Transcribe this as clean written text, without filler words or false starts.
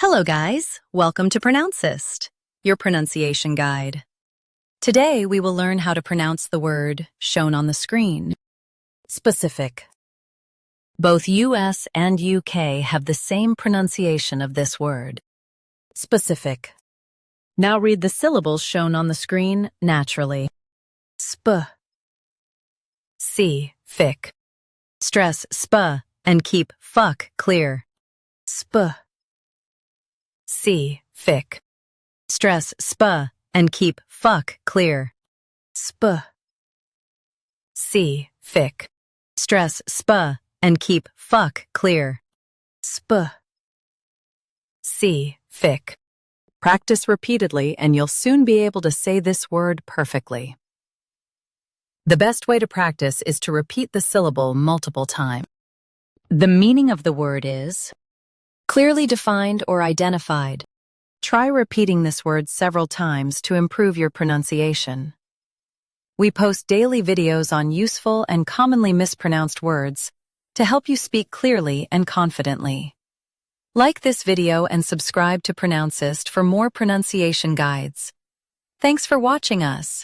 Hello guys, welcome to Pronouncist, your pronunciation guide. Today we will learn how to pronounce the word shown on the screen. Specific. Both US and UK have the same pronunciation of this word. Specific. Now read the syllables shown on the screen naturally. Sp. Si, fic. Stress sp and keep fuck clear. Sp. Si, fic. Stress sp and keep fuck clear. Sp. Si, fic. Stress sp and keep fuck clear. Sp. Si, fic. Practice repeatedly and you'll soon be able to say this word perfectly. The best way to practice is to repeat the syllable multiple times. The meaning of the word is clearly defined or identified. Try repeating this word several times to improve your pronunciation. We post daily videos on useful and commonly mispronounced words to help you speak clearly and confidently. Like this video and subscribe to Pronouncist for more pronunciation guides. Thanks for watching us.